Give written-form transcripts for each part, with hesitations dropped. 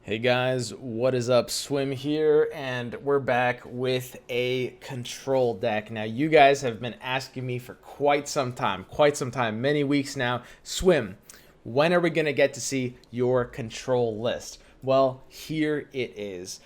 Hey guys, what is up? Swim here, and we're back with a control deck. Now, you guys have been asking me for quite some time, many weeks now. Swim, when are we going to get to see your control list? Well, here it is.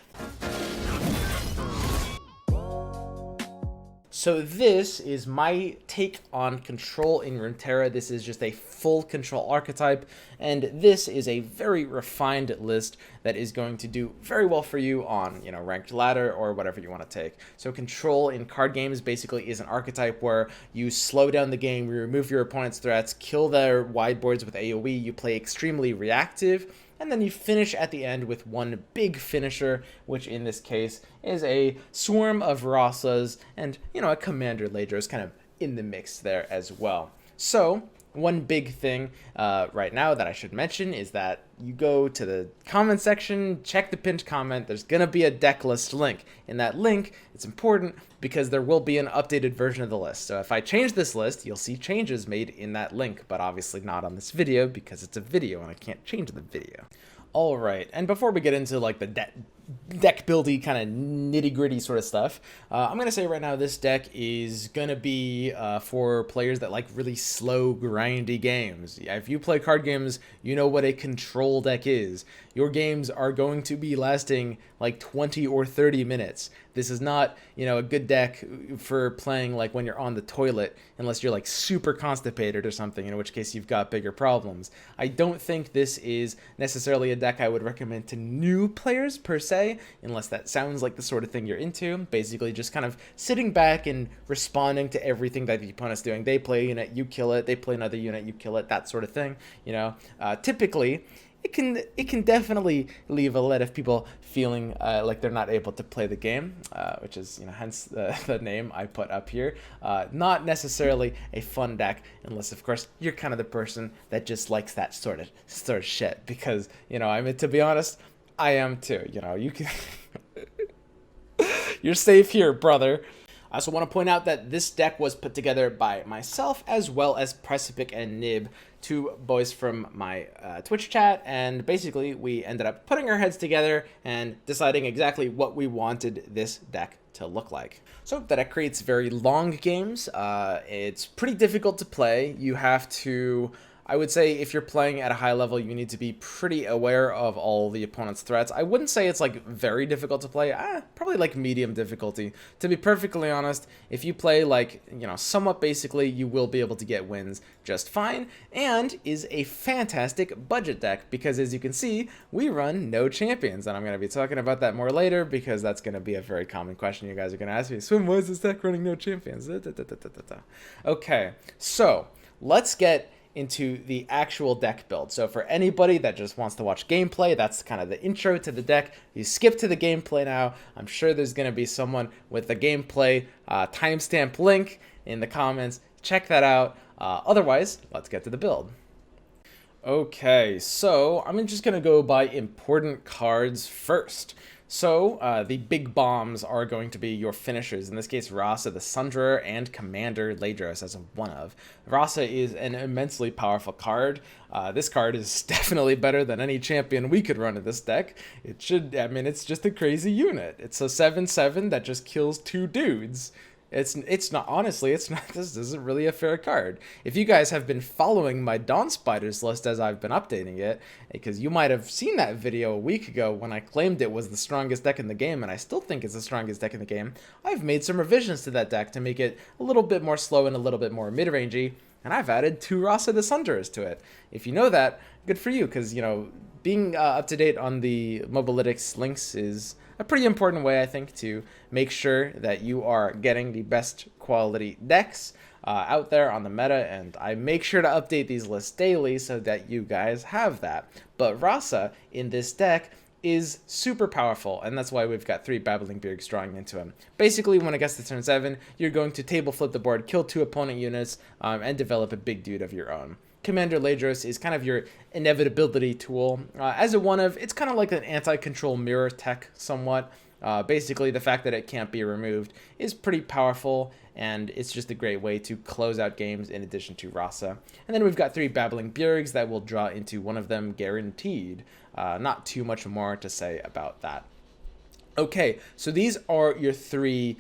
So this is my take on control in Runeterra. This is just a full control archetype, and this is a very refined list that is going to do very well for you on, ranked ladder or whatever you want to take. So control in card games basically is an archetype where you slow down the game, you remove your opponent's threats, kill their wide boards with AoE, you play extremely reactive, and then you finish at the end with one big finisher, which in this case is a swarm of Rasas and, a Commander Ladros kind of in the mix there as well. So, one big thing right now that I should mention is that you go to the comment section, check the pinned comment, there's going to be a deck list link. In that link, it's important because there will be an updated version of the list. So if I change this list, you'll see changes made in that link, but obviously not on this video because it's a video and I can't change the video. All right, and before we get into like the deck buildy kind of nitty gritty sort of stuff, I'm gonna say right now this deck is gonna be for players that like really slow, grindy games. If you play card games, you know what a control deck is. Your games are going to be lasting like 20 or 30 minutes. This is not, a good deck for playing like when you're on the toilet, unless you're like super constipated or something, in which case you've got bigger problems. I don't think this is necessarily a deck I would recommend to new players per se, unless that sounds like the sort of thing you're into. Basically just kind of sitting back and responding to everything that the opponent's doing. They play a unit, you kill it. They play another unit, you kill it, that sort of thing. Typically it can definitely leave a lot of people feeling like they're not able to play the game, which is hence the name I put up here. Not necessarily a fun deck, unless of course you're kind of the person that just likes that sort of shit. Because to be honest, I am too. You can you're safe here, brother. I also want to point out that this deck was put together by myself as well as Precipic and Nib, two boys from my Twitch chat, and basically we ended up putting our heads together and deciding exactly what we wanted this deck to look like. So the deck creates very long games. It's pretty difficult to play. You have to, I would say, if you're playing at a high level, you need to be pretty aware of all the opponent's threats. I wouldn't say it's like very difficult to play, probably like medium difficulty. To be perfectly honest, if you play like, somewhat basically, you will be able to get wins just fine, and is a fantastic budget deck because as you can see, we run no champions, and I'm going to be talking about that more later because that's going to be a very common question you guys are going to ask me. Swim, why is this deck running no champions? Okay, so let's get into the actual deck build. So for anybody that just wants to watch gameplay, that's kind of the intro to the deck. You skip to the gameplay now. I'm sure there's going to be someone with the gameplay timestamp link in the comments. Check that out. Otherwise, let's get to the build. Okay, so I'm just going to go by important cards first. So, the big bombs are going to be your finishers. In this case, Rasa the Sunderer and Commander Ladros as a one-of. Rasa is an immensely powerful card. This card is definitely better than any champion we could run in this deck. It's just a crazy unit. It's a 7/7 that just kills two dudes. It's not, honestly, this isn't really a fair card. If you guys have been following my Dawn Spiders list as I've been updating it, because you might have seen that video a week ago when I claimed it was the strongest deck in the game, and I still think it's the strongest deck in the game, I've made some revisions to that deck to make it a little bit more slow and a little bit more mid-rangey, and I've added 2 Rasa the Sunderers to it. If you know that, good for you, because, being up to date on the Mobalytics links is a pretty important way, I think, to make sure that you are getting the best quality decks out there on the meta, and I make sure to update these lists daily so that you guys have that. But Rasa in this deck is super powerful, and that's why we've got 3 Babbling Beards drawing into him. Basically, when it gets to turn 7, you're going to table flip the board, kill 2 opponent units, and develop a big dude of your own. Commander Ladros is kind of your inevitability tool. As a one-of, it's kind of like an anti-control mirror tech somewhat. Basically, the fact that it can't be removed is pretty powerful, and it's just a great way to close out games in addition to Rasa. And then we've got 3 Babbling Beards that will draw into one of them guaranteed. Not too much more to say about that. Okay, so these are your three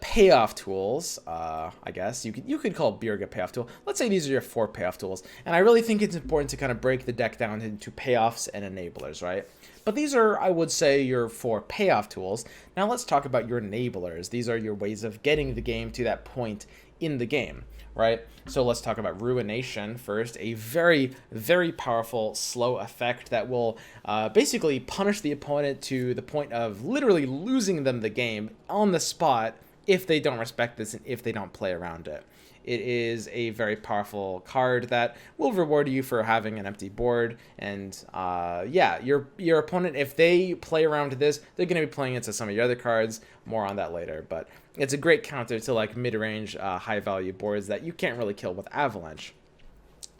payoff tools. I guess you could call Beerg a payoff tool. Let's say these are your 4 payoff tools, and I really think it's important to kind of break the deck down into payoffs and enablers, right? But these are, I would say, your 4 payoff tools. Now let's talk about your enablers. These are your ways of getting the game to that point in the game, right? So let's talk about Ruination first, a very, very powerful slow effect that will basically punish the opponent to the point of literally losing them the game on the spot if they don't respect this and if they don't play around it. It is a very powerful card that will reward you for having an empty board. And yeah, your opponent, if they play around this, they're going to be playing into some of your other cards. More on that later. But it's a great counter to like mid-range, high-value boards that you can't really kill with Avalanche.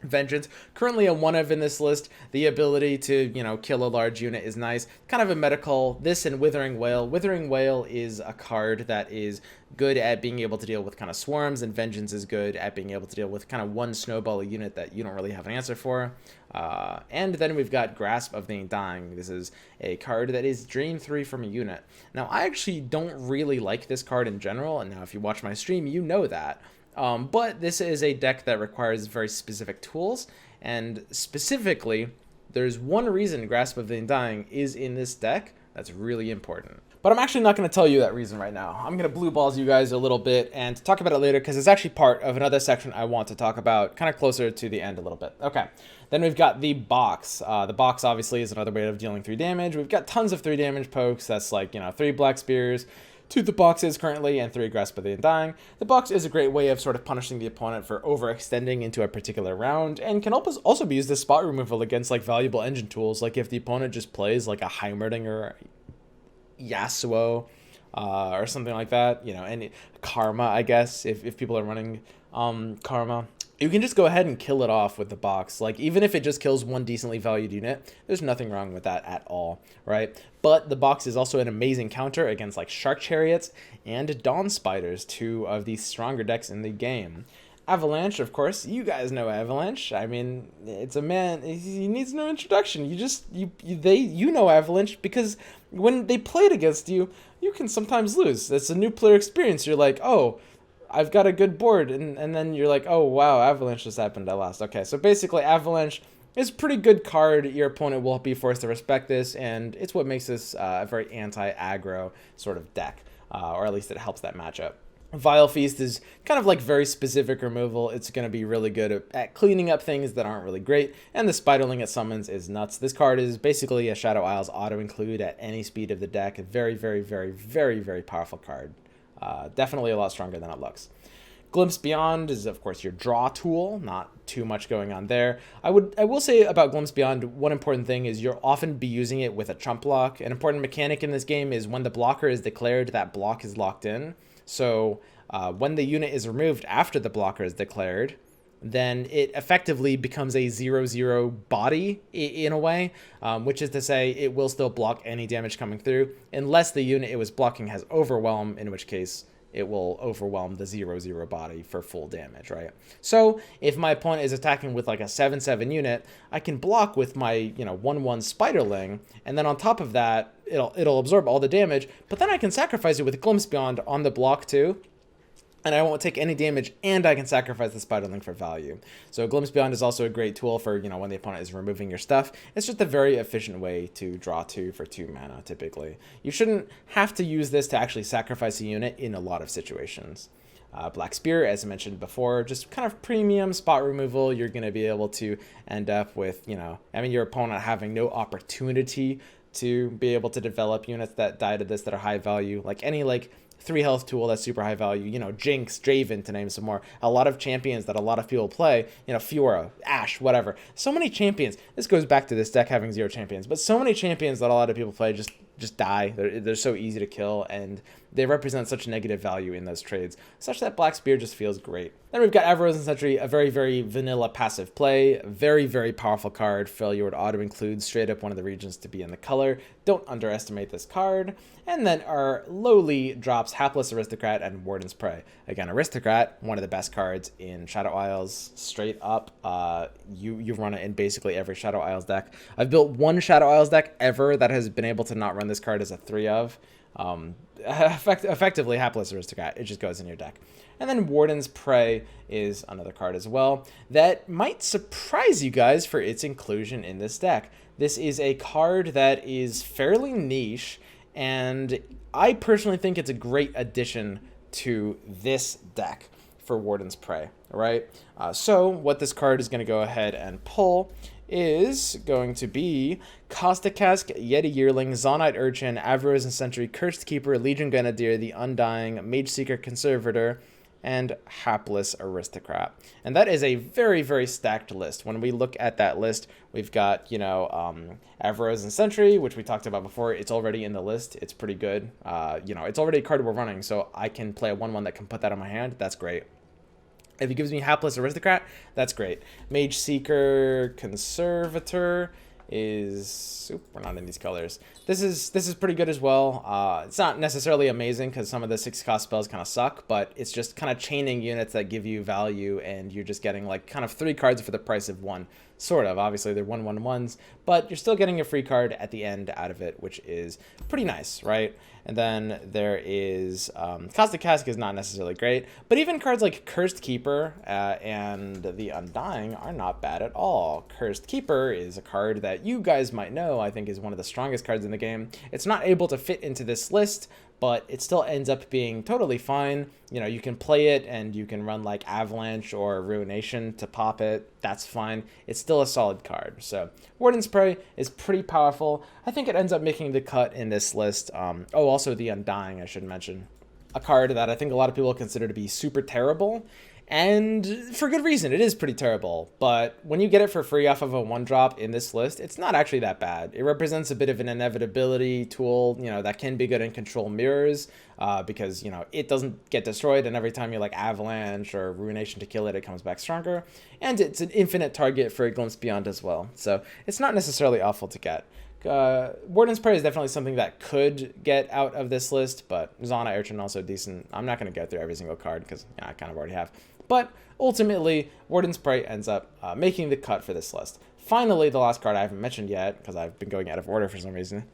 Vengeance, currently a 1-of in this list. The ability to, kill a large unit is nice. Kind of a medical. This and Withering Wail. Withering Wail is a card that is good at being able to deal with kind of swarms, and Vengeance is good at being able to deal with kind of one snowball unit that you don't really have an answer for. And then we've got Grasp of the Undying. This is a card that is drain 3 from a unit. Now, I actually don't really like this card in general, and now if you watch my stream, you know that. But this is a deck that requires very specific tools, and specifically, there's one reason Grasp of the Undying is in this deck that's really important. But I'm actually not going to tell you that reason right now. I'm going to blue balls you guys a little bit and talk about it later because it's actually part of another section I want to talk about kind of closer to the end a little bit. Okay, then we've got the box. The box obviously is another way of dealing 3 damage. We've got tons of 3 damage pokes. That's like, 3 Black Spears, 2 the boxes currently, and 3 Grasp of the Undying. The box is a great way of sort of punishing the opponent for overextending into a particular round, and can also be used as spot removal against like valuable engine tools, like if the opponent just plays like a Heimerdinger, Yasuo, or something like that, and Karma, I guess, if people are running Karma. You can just go ahead and kill it off with the box. Like, even if it just kills one decently valued unit, there's nothing wrong with that at all, right? But the box is also an amazing counter against, like, Shark Chariots and Dawn Spiders, 2 of the stronger decks in the game. Avalanche, of course, you guys know Avalanche. I mean, it's a man, he needs no introduction. You know Avalanche because when they played against you, you can sometimes lose. It's a new player experience. You're like, oh, I've got a good board, and then you're like, oh wow, Avalanche just happened at last. Okay, so basically Avalanche is a pretty good card. Your opponent will be forced to respect this, and it's what makes this a very anti-aggro sort of deck, or at least it helps that matchup. Vile Feast is kind of like very specific removal. It's going to be really good at cleaning up things that aren't really great, and the Spiderling it summons is nuts. This card is basically a Shadow Isles auto-include at any speed of the deck. A very, very, very, very, very powerful card. Definitely a lot stronger than it looks. Glimpse Beyond is, of course, your draw tool. Not too much going on there. I will say about Glimpse Beyond, one important thing is you'll often be using it with a trump block. An important mechanic in this game is when the blocker is declared, that block is locked in. So when the unit is removed after the blocker is declared, then it effectively becomes a 0/0 body in a way, which is to say it will still block any damage coming through unless the unit it was blocking has Overwhelm, in which case it will overwhelm the 0/0 body for full damage, right? So if my opponent is attacking with like a 7/7 unit, I can block with my 1/1 Spiderling, and then on top of that, it'll absorb all the damage, but then I can sacrifice it with Glimpse Beyond on the block too, and I won't take any damage, and I can sacrifice the Spiderling for value. So Glimpse Beyond is also a great tool for, when the opponent is removing your stuff. It's just a very efficient way to draw 2 for 2 mana, typically. You shouldn't have to use this to actually sacrifice a unit in a lot of situations. Black Spear, as I mentioned before, just kind of premium spot removal. You're going to be able to end up with, your opponent having no opportunity to be able to develop units that die to this that are high value. Like any 3 health tool that's super high value, Jinx, Draven, to name some more. A lot of champions that a lot of people play, Fiora, Ashe, whatever. So many champions. This goes back to this deck having 0 champions, but so many champions that a lot of people play just die. They're so easy to kill, and they represent such negative value in those trades, such that Black Spear just feels great. Then we've got Avarosan Sentry, a very, very vanilla passive play, very, very powerful card. Failure would auto-include straight up one of the regions to be in the color. Don't underestimate this card. And then our lowly drops Hapless Aristocrat and Warden's Prey. Again, Aristocrat, one of the best cards in Shadow Isles, straight up. You run it in basically every Shadow Isles deck. I've built one Shadow Isles deck ever that has been able to not run this card as a 3 of. Effectively Hapless Aristocrat, it just goes in your deck. And then Warden's Prey is another card as well that might surprise you guys for its inclusion in this deck. This is a card that is fairly niche, and I personally think it's a great addition to this deck for Warden's Prey, all right? So what this card is going to go ahead and pull is going to be Caustic Cask, Yeti Yearling, Zonite Urchin, Avarosan Sentry, Cursed Keeper, Legion Grenadier, The Undying, Mage Seeker Conservator, and Hapless Aristocrat. And that is a very, very stacked list. When we look at that list, we've got, Avarosan Sentry, which we talked about before. It's already in the list. It's pretty good. It's already a card we're running, so I can play a 1/1 that can put that on my hand. That's great. If it gives me Hapless Aristocrat, that's great. Mage Seeker Conservator is... Oop, we're not in these colors. This is pretty good as well. It's not necessarily amazing because some of the 6-cost spells kind of suck, but it's just kind of chaining units that give you value, and you're just getting like kind of 3 cards for the price of 1. Sort of. Obviously, they're 1/1/1s, but you're still getting a free card at the end out of it, which is pretty nice, right? And then there is Caustic Cask is not necessarily great, but even cards like Cursed Keeper and The Undying are not bad at all. Cursed Keeper is a card that you guys might know, I think is one of the strongest cards in the game. It's not able to fit into this list, but it still ends up being totally fine. You can play it and you can run like Avalanche or Ruination to pop it. That's fine. It's still a solid card. So Warden's Prey is pretty powerful. I think it ends up making the cut in this list. Also The Undying, I should mention. A card that I think a lot of people consider to be super terrible. And for good reason, it is pretty terrible. But when you get it for free off of a 1-drop in this list, it's not actually that bad. It represents a bit of an inevitability tool, that can be good in control mirrors, because, it doesn't get destroyed, and every time you like Avalanche or Ruination to kill it, it comes back stronger. And it's an infinite target for a Glimpse Beyond as well. So it's not necessarily awful to get. Warden's Prey is definitely something that could get out of this list, but Zonite Urchin also decent. I'm not going to go through every single card because I kind of already have. But ultimately, Warden's Prey ends up making the cut for this list. Finally, the last card I haven't mentioned yet, because I've been going out of order for some reason,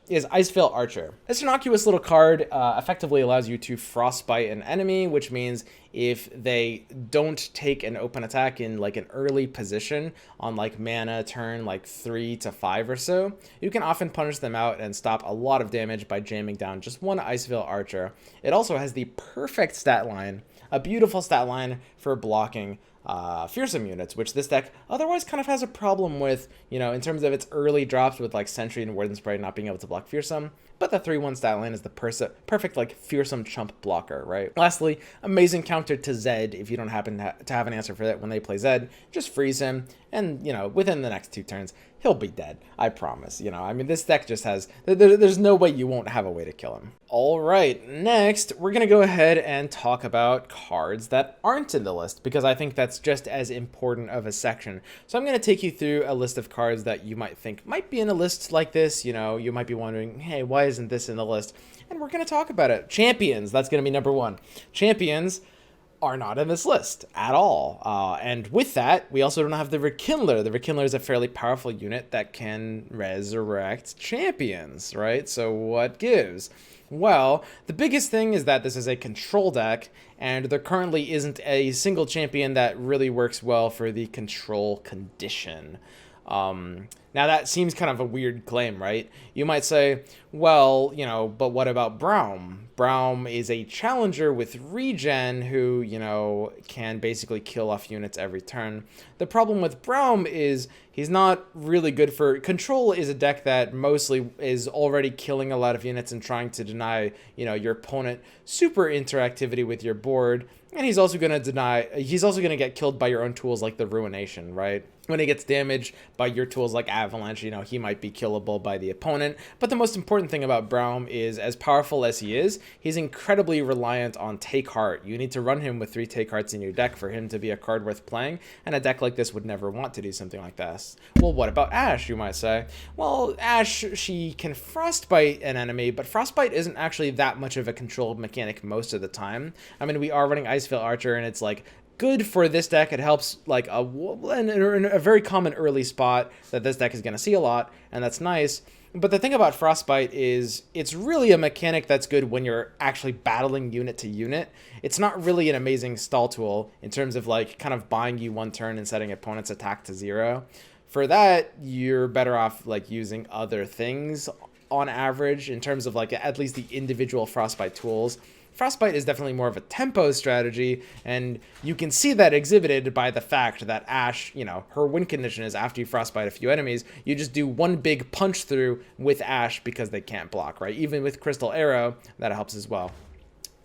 is Iceveil Archer. This innocuous little card effectively allows you to frostbite an enemy, which means if they don't take an open attack in like an early position on like mana turn like 3 to 5 or so, you can often punish them out and stop a lot of damage by jamming down just one Iceveil Archer. It also has the perfect stat line, a beautiful stat line for blocking fearsome units, which this deck otherwise kind of has a problem with, in terms of its early drops with like Sentry and Warden's Prey not being able to block fearsome. But the 3/1 stat line is the perfect like fearsome chump blocker, right? Lastly, amazing counter to Zed. If you don't happen to have an answer for that when they play Zed, just freeze him, and within the next 2 turns, he'll be dead. I promise. This deck just has, there's no way you won't have a way to kill him. All right, next, we're going to go ahead and talk about cards that aren't in the list, because I think that's just as important of a section. So I'm going to take you through a list of cards that you might think might be in a list like this. You might be wondering, hey, why isn't this in the list? And we're going to talk about it. Champions, that's going to be number 1. Champions are not in this list at all. And with that, we also don't have the Rekindler. The Rekindler is a fairly powerful unit that can resurrect champions, right? So what gives? Well, the biggest thing is that this is a control deck, and there currently isn't a single champion that really works well for the control condition. Now that seems kind of a weird claim, right? You might say, well, but what about Braum? Braum is a challenger with regen who, can basically kill off units every turn. The problem with Braum is He's not really good for... Control is a deck that mostly is already killing a lot of units and trying to deny, your opponent super interactivity with your board. And he's also going to get killed by your own tools like the Ruination, right? When he gets damaged by your tools like Avalanche, he might be killable by the opponent. But the most important thing about Braum is, as powerful as he is, he's incredibly reliant on Take Heart. You need to run him with 3 Take Hearts in your deck for him to be a card worth playing, and a deck like this would never want to do something like this. Well, what about Ashe, you might say? Well, Ashe, she can Frostbite an enemy, but Frostbite isn't actually that much of a control mechanic most of the time. I mean, we are running Iceveil Archer, and it's like good for this deck. It helps like in a very common early spot that this deck is going to see a lot, and that's nice. But the thing about Frostbite is it's really a mechanic that's good when you're actually battling unit to unit. It's not really an amazing stall tool in terms of like kind of buying you 1 turn and setting opponent's attack to 0. For that, you're better off like using other things on average in terms of like at least the individual Frostbite tools. Frostbite is definitely more of a tempo strategy, and you can see that exhibited by the fact that Ashe, her win condition is after you Frostbite a few enemies, you just do 1 big punch through with Ashe because they can't block, right? Even with Crystal Arrow, that helps as well.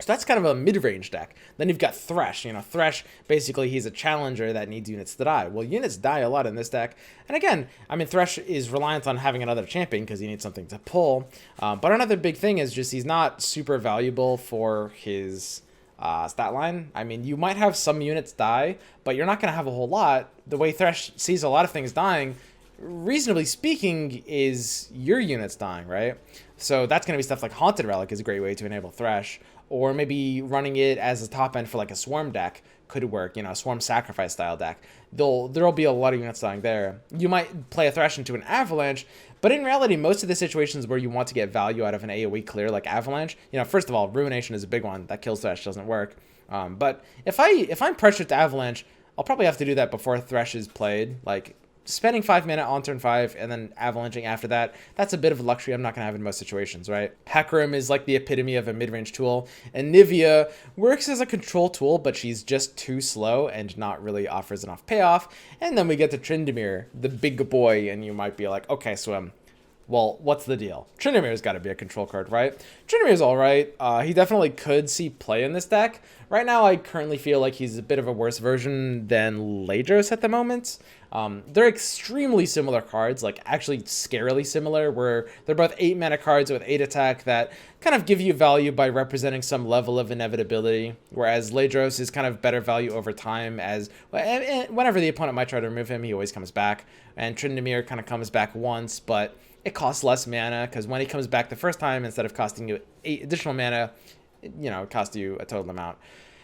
So that's kind of a mid-range deck. Then you've got Thresh. Thresh, basically, he's a challenger that needs units to die. Well, units die a lot in this deck. And again, I mean, Thresh is reliant on having another champion because he needs something to pull. But another big thing is just he's not super valuable for his stat line. I mean, you might have some units die, but you're not going to have a whole lot. The way Thresh sees a lot of things dying, reasonably speaking, is your units dying, right? So that's going to be stuff like Haunted Relic is a great way to enable Thresh. Or maybe running it as a top end for like a Swarm deck could work, a Swarm Sacrifice style deck. There'll be a lot of units dying there. You might play a Thresh into an Avalanche, but in reality, most of the situations where you want to get value out of an AoE clear like Avalanche, first of all, Ruination is a big one. That kills Thresh, doesn't work. But if I'm pressured to Avalanche, I'll probably have to do that before Thresh is played. Like, spending 5 mana on turn 5 and then avalanching after that, that's a bit of a luxury I'm not going to have in most situations, right? Hecarim is like the epitome of a mid-range tool, and Nivea works as a control tool, but she's just too slow and not really offers enough payoff. And then we get to Tryndamere, the big boy, and you might be like, okay, Swim, well, what's the deal? Tryndamere's got to be a control card, right? Tryndamere's all right. He definitely could see play in this deck. Right now, I currently feel like he's a bit of a worse version than Ladros at the moment. They're extremely similar cards, like actually scarily similar, where they're both 8 mana cards with 8 attack that kind of give you value by representing some level of inevitability, whereas Ladros is kind of better value over time, as whenever the opponent might try to remove him, he always comes back, and Tryndamere kind of comes back once, but it costs less mana, because when he comes back the first time, instead of costing you 8 additional mana, it costs you a total amount.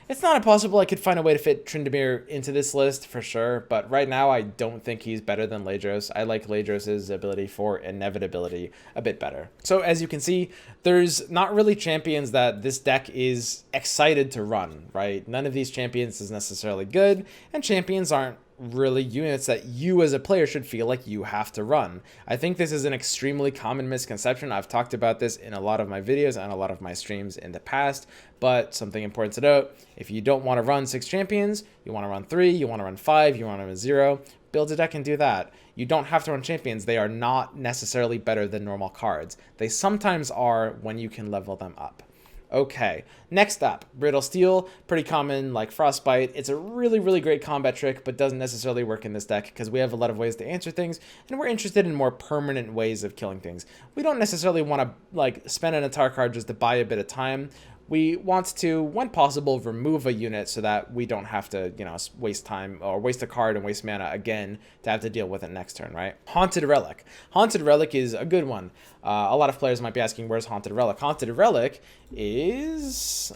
It's not impossible I could find a way to fit Tryndamere into this list for sure, but right now I don't think he's better than Ladros. I like Ladros' ability for inevitability a bit better. So as you can see, there's not really champions that this deck is excited to run, right? None of these champions is necessarily good, and champions aren't really units that you as a player should feel like you have to run. I think this is an extremely common misconception. I've talked about this in a lot of my videos and a lot of my streams in the past, but something important to note, if you don't want to run 6 champions, you want to run 3, you want to run 5, you want to run 0, build a deck and do that. You don't have to run champions. They are not necessarily better than normal cards. They sometimes are when you can level them up. Okay, next up, Brittle Steel, pretty common like Frostbite. It's a really, really great combat trick, but doesn't necessarily work in this deck because we have a lot of ways to answer things, and we're interested in more permanent ways of killing things. We don't necessarily want to like spend an entire card just to buy a bit of time. We want to, when possible, remove a unit so that we don't have to, waste time or waste a card and waste mana again to have to deal with it next turn, right? Haunted Relic. Haunted Relic is a good one. A lot of players might be asking, where's Haunted Relic? Haunted Relic is...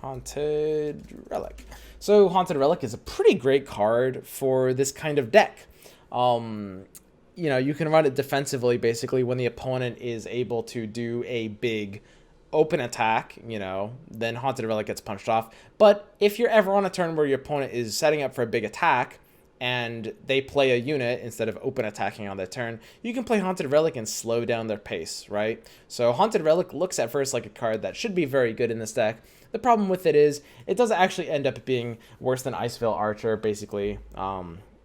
Haunted Relic. So Haunted Relic is a pretty great card for this kind of deck. You can run it defensively, basically, when the opponent is able to do a big open attack, then Haunted Relic gets punched off. But if you're ever on a turn where your opponent is setting up for a big attack and they play a unit instead of open attacking on their turn, you can play Haunted Relic and slow down their pace, right? So Haunted Relic looks at first like a card that should be very good in this deck. The problem with it is it does actually end up being worse than Iceveil Archer, basically.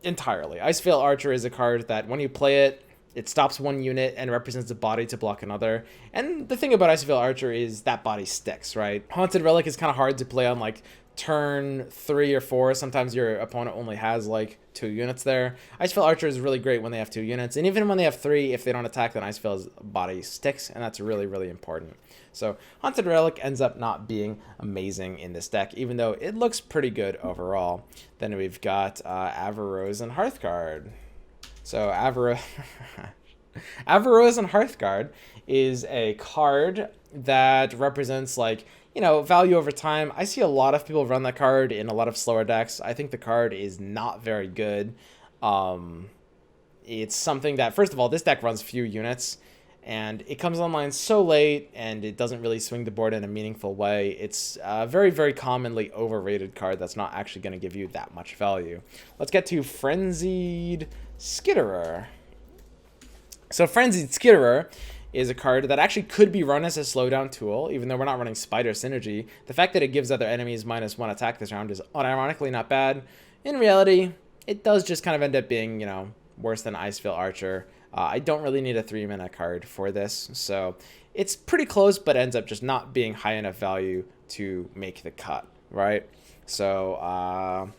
entirely. Iceveil Archer is a card that when you play it, it stops one unit and represents a body to block another. And the thing about Iceveil Archer is that body sticks, right? Haunted Relic is kind of hard to play on like turn 3 or 4. Sometimes your opponent only has like 2 units there. Iceveil Archer is really great when they have 2 units. And even when they have 3, if they don't attack, then Iceveil's body sticks. And that's really, really important. So Haunted Relic ends up not being amazing in this deck, even though it looks pretty good overall. Then we've got Avarosan Hearthguard. So Avarosan Hearthguard is a card that represents like, you know, value over time. I see a lot of people run that card in a lot of slower decks. I think the card is not very good. It's something that, first of all, this deck runs few units, and it comes online so late, and it doesn't really swing the board in a meaningful way. It's a very, very commonly overrated card that's not actually going to give you that much value. Let's get to Frenzied Skitterer. So Frenzied Skitterer is a card that actually could be run as a slowdown tool, even though we're not running Spider Synergy. The fact that it gives other enemies -1 attack this round is unironically not bad. In reality, it does just kind of end up being, you know, worse than Iceveil Archer. I don't really need a 3-mana card for this, so it's pretty close, but ends up just not being high enough value to make the cut, right? So,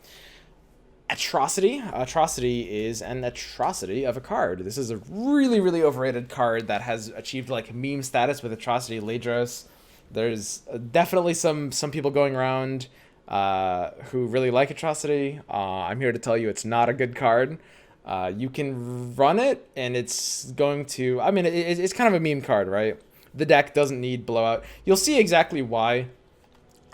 Atrocity. Atrocity is an atrocity of a card. This is a really, really overrated card that has achieved like meme status with Atrocity Ladros. There's definitely some people going around who really like Atrocity. I'm here to tell you it's not a good card. You can run it, and it's going to... I mean, it's kind of a meme card, right? The deck doesn't need Blowout. You'll see exactly why.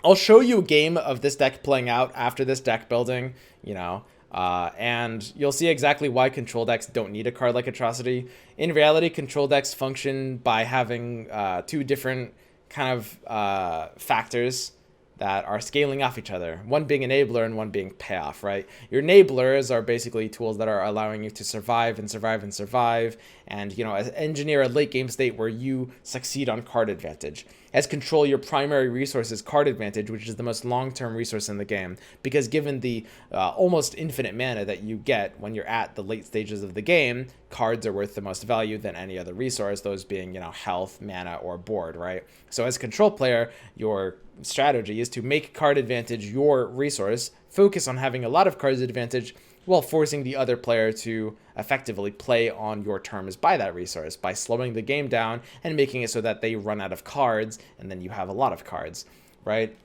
I'll show you a game of this deck playing out after this deck building, you know, and you'll see exactly why control decks don't need a card like Atrocity. In reality, control decks function by having 2 different kind of factors that are scaling off each other, one being enabler and one being payoff, right? Your enablers are basically tools that are allowing you to survive and survive and survive, and, you know, engineer a late game state where you succeed on card advantage. As control, your primary resource is card advantage, which is the most long-term resource in the game, because given the almost infinite mana that you get when you're at the late stages of the game, cards are worth the most value than any other resource, those being, you know, health, mana, or board, right? So as a control player, your strategy is to make card advantage your resource, focus on having a lot of cards advantage, while forcing the other player to effectively play on your terms by that resource, by slowing the game down and making it so that they run out of cards, and then you have a lot of cards, right?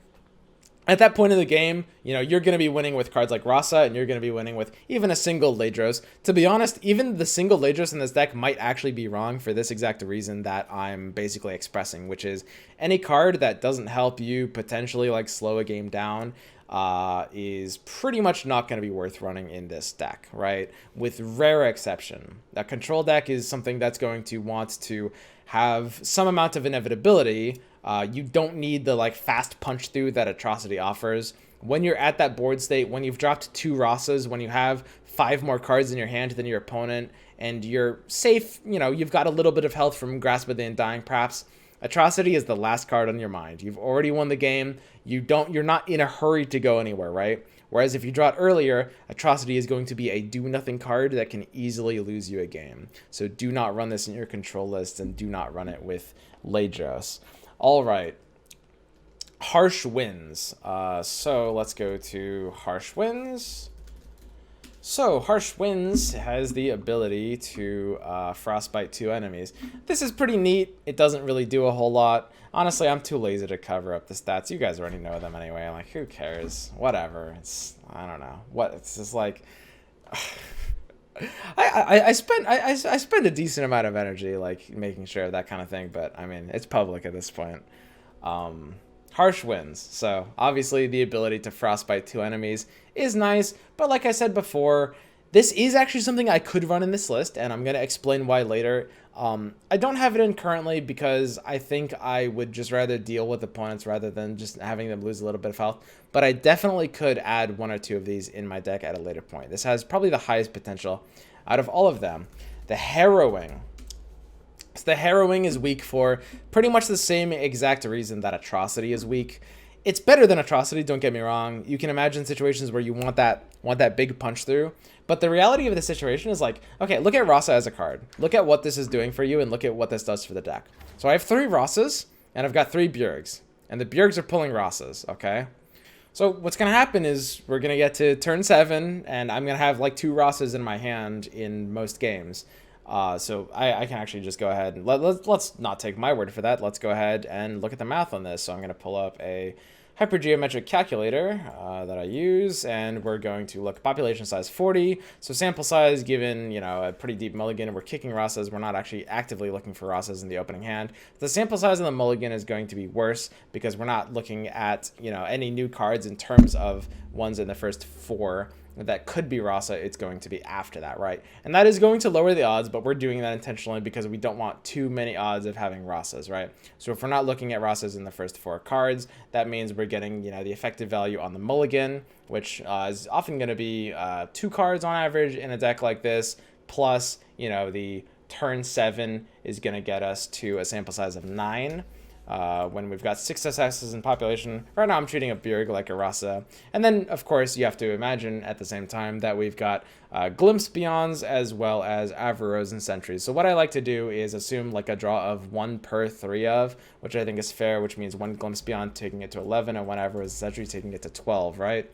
At that point in the game, you know, you're going to be winning with cards like Rasa, and you're going to be winning with even a single Ladros. To be honest, even the single Ladros in this deck might actually be wrong for this exact reason that I'm basically expressing, which is any card that doesn't help you potentially like slow a game down is pretty much not going to be worth running in this deck, right? With rare exception. A control deck is something that's going to want to have some amount of inevitability. You don't need the like fast punch through that Atrocity offers. When you're at that board state, when you've dropped 2 Rasas, when you have 5 more cards in your hand than your opponent, and you're safe, you know, you've got a little bit of health from Grasp of the Undying perhaps, Atrocity is the last card on your mind. You've already won the game. You're not in a hurry to go anywhere, right? Whereas if you draw it earlier, Atrocity is going to be a do-nothing card that can easily lose you a game. So do not run this in your control list, and do not run it with Ladros. All right. Harsh Winds. So let's go to Harsh Winds. So Harsh Winds has the ability to frostbite 2 enemies. This is pretty neat. It doesn't really do a whole lot. Honestly, I'm too lazy to cover up the stats. You guys already know them anyway. Like, who cares? Whatever. I don't know. It's just like... I spend a decent amount of energy like making sure of that kind of thing, but I mean, it's public at this point. Harsh Winds. So obviously the ability to frostbite 2 enemies is nice, but like I said before, this is actually something I could run in this list, and I'm going to explain why later. I don't have it in currently because I think I would just rather deal with opponents rather than just having them lose a little bit of health. But I definitely could add 1 or 2 of these in my deck at a later point. This has probably the highest potential out of all of them. The Harrowing. So the Harrowing is weak for pretty much the same exact reason that Atrocity is weak. it's better than Atrocity, don't get me wrong. You can imagine situations where you want that big punch through. But the reality of the situation is like, okay, look at Rasa as a card. Look at what this is doing for you and look at what this does for the deck. So I have 3 Rasas and I've got 3 Bjergs. And the Bjergs are pulling Rasas, okay? So what's going to happen is we're going to get to turn 7 and I'm going to have like 2 Rasas in my hand in most games. So I can actually just go ahead and let's not take my word for that. Let's go ahead and look at the math on this. So I'm going to pull up a hypergeometric calculator that I use, and we're going to look population size 40. So sample size given, you know, a pretty deep mulligan, and we're kicking Rasas. We're not actually actively looking for Rasas in the opening hand. The sample size of the mulligan is going to be worse because we're not looking at, you know, any new cards in terms of ones in the first 4 that could be Rasa. It's going to be after that, right? And that is going to lower the odds, but we're doing that intentionally because we don't want too many odds of having Rasas, right? So if we're not looking at Rasas in the first 4 cards, that means we're getting, you know, the effective value on the mulligan, which is often going to be 2 cards on average in a deck like this, plus, you know, the turn 7 is going to get us to a sample size of 9. When we've got 6 SSs in population. Right now I'm treating a Bjerg like a Rasa. And then, of course, you have to imagine at the same time that we've got Glimpse Beyonds as well as Avaros and Sentries. So what I like to do is assume like a draw of 1 per 3 of, which I think is fair, which means 1 Glimpse Beyond taking it to 11 and 1 Avaros and Sentry taking it to 12, right?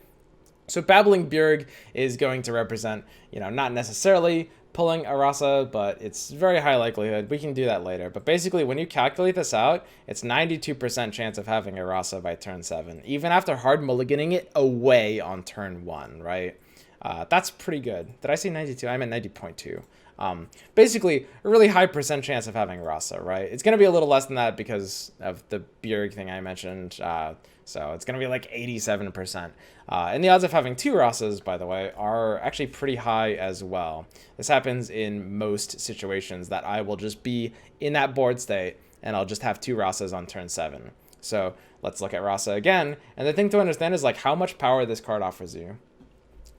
So Babbling Bjerg is going to represent, you know, not necessarily pulling a Rasa, but it's very high likelihood. We can do that later. But basically, when you calculate this out, it's 92% chance of having a Rasa by turn 7, even after hard mulliganing it away on turn 1, right? That's pretty good. Did I say 92? I meant 90.2. Basically, a really high percent chance of having Rasa, right? It's going to be a little less than that because of the Bjerg thing I mentioned. So it's going to be like 87%. And the odds of having 2 Rasas, by the way, are actually pretty high as well. This happens in most situations that I will just be in that board state and I'll just have 2 Rasas on turn 7. So let's look at Rasa again. And the thing to understand is like how much power this card offers you.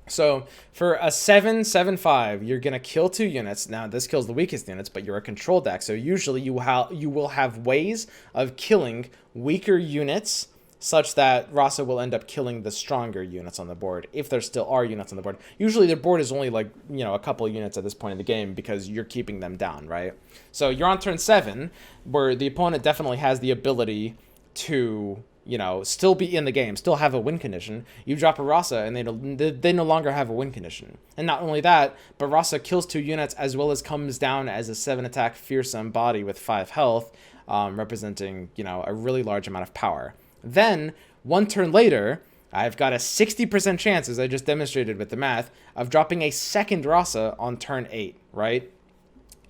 So for a 7/7/5, you're going to kill 2 units. Now, this kills the weakest units, but you're a control deck. So usually you will have ways of killing weaker units such that Rasa will end up killing the stronger units on the board, if there still are units on the board. Usually their board is only like, you know, a couple of units at this point in the game because you're keeping them down, right? So you're on turn 7, where the opponent definitely has the ability to, you know, still be in the game, still have a win condition. You drop a Rasa and they no longer have a win condition. And not only that, but Rasa kills 2 units as well as comes down as a 7 attack fearsome body with 5 health, representing, you know, a really large amount of power. Then, 1 turn later, I've got a 60% chance, as I just demonstrated with the math, of dropping a second Rasa on turn 8, right?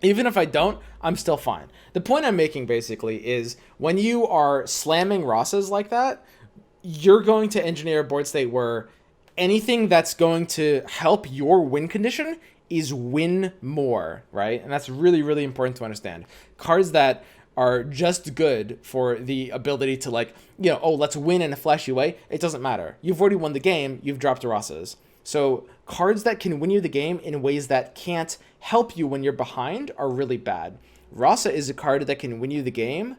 Even if I don't, I'm still fine. The point I'm making, basically, is when you are slamming Rasas like that, you're going to engineer a board state where anything that's going to help your win condition is win more, right? And that's really, really important to understand. Cards that are just good for the ability to, like, you know, oh, let's win in a flashy way. It doesn't matter. You've already won the game. You've dropped Rasas. So cards that can win you the game in ways that can't help you when you're behind are really bad. Rasa is a card that can win you the game